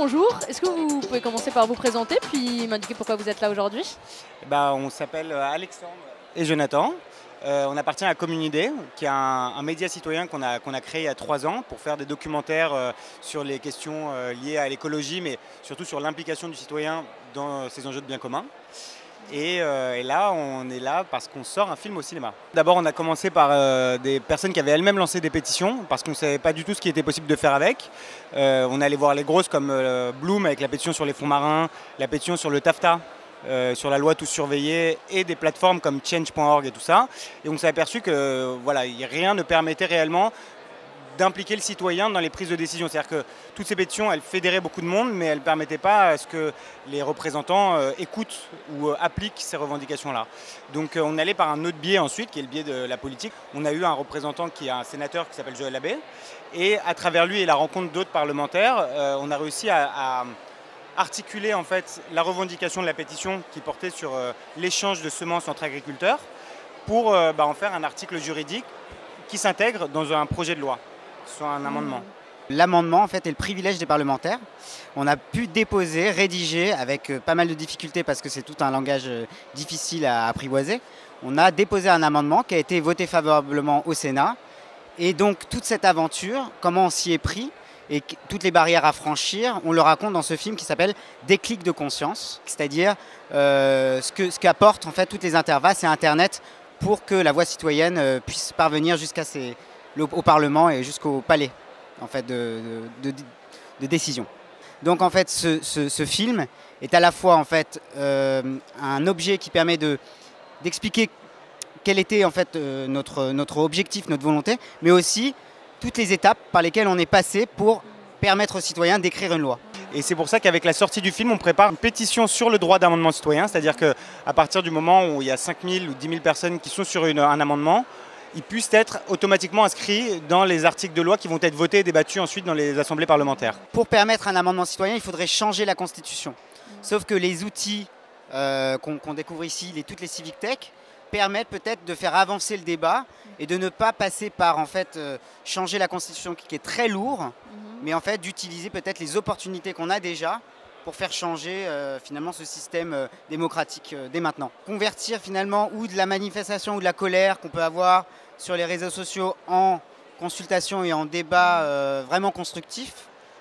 bonjour. Est-ce que vous pouvez commencer par vous présenter puis m'indiquer pourquoi vous êtes là aujourd'hui? On s'appelle Alexandre et Jonathan. On appartient à Communidé, qui est un média citoyen qu'on a créé il y a 3 ans pour faire des documentaires sur les questions liées à l'écologie, mais surtout sur l'implication du citoyen dans ces enjeux de bien commun. Et là, on est là parce qu'on sort un film au cinéma. D'abord, on a commencé par des personnes qui avaient elles-mêmes lancé des pétitions parce qu'on ne savait pas du tout ce qui était possible de faire avec. On allait voir les grosses comme Bloom avec la pétition sur les fonds marins, la pétition sur le TAFTA, sur la loi tous surveillés, et des plateformes comme change.org et tout ça. Et on s'est aperçu que voilà, rien ne permettait réellement d'impliquer le citoyen dans les prises de décision. C'est-à-dire que toutes ces pétitions, elles fédéraient beaucoup de monde, mais elles ne permettaient pas à ce que les représentants écoutent ou appliquent ces revendications-là. Donc on allait par un autre biais ensuite, qui est le biais de la politique. On a eu un représentant qui est un sénateur qui s'appelle Joël Labbé, et à travers lui et la rencontre d'autres parlementaires, on a réussi à articuler en fait la revendication de la pétition qui portait sur l'échange de semences entre agriculteurs pour en faire un article juridique qui s'intègre dans un projet de loi, soit un amendement. L'amendement, en fait, est le privilège des parlementaires. On a pu déposer, rédiger, avec pas mal de difficultés parce que c'est tout un langage difficile à apprivoiser. On a déposé un amendement qui a été voté favorablement au Sénat. Et donc, toute cette aventure, comment on s'y est pris et toutes les barrières à franchir, on le raconte dans ce film qui s'appelle Déclic de conscience, c'est-à-dire ce qu'apportent en fait toutes les interfaces et Internet pour que la voix citoyenne puisse parvenir au Parlement et jusqu'au palais en fait, de décision. Donc en fait ce film est à la fois en fait, un objet qui permet d'expliquer quel était en fait, notre objectif, notre volonté, mais aussi toutes les étapes par lesquelles on est passé pour permettre aux citoyens d'écrire une loi. Et c'est pour ça qu'avec la sortie du film, on prépare une pétition sur le droit d'amendement citoyen, c'est-à-dire qu'à partir du moment où il y a 5 000 ou 10 000 personnes qui sont sur un amendement, ils puissent être automatiquement inscrits dans les articles de loi qui vont être votés et débattus ensuite dans les assemblées parlementaires. Pour permettre un amendement citoyen, il faudrait changer la Constitution. Sauf que les outils qu'on découvre ici, toutes les civic tech, permettent peut-être de faire avancer le débat et de ne pas passer par en fait, changer la Constitution qui est très lourd, mais en fait d'utiliser peut-être les opportunités qu'on a déjà pour faire changer finalement ce système démocratique dès maintenant. Convertir finalement ou de la manifestation ou de la colère qu'on peut avoir sur les réseaux sociaux en consultation et en débat vraiment constructif,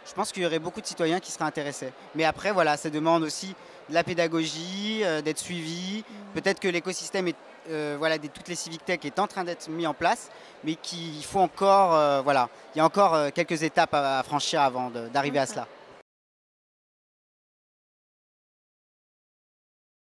je pense qu'il y aurait beaucoup de citoyens qui seraient intéressés. Mais après, voilà, ça demande aussi de la pédagogie, d'être suivi. Peut-être que l'écosystème toutes les civic tech est en train d'être mis en place, mais qu'il faut encore, il y a encore quelques étapes à franchir avant d'arriver à cela.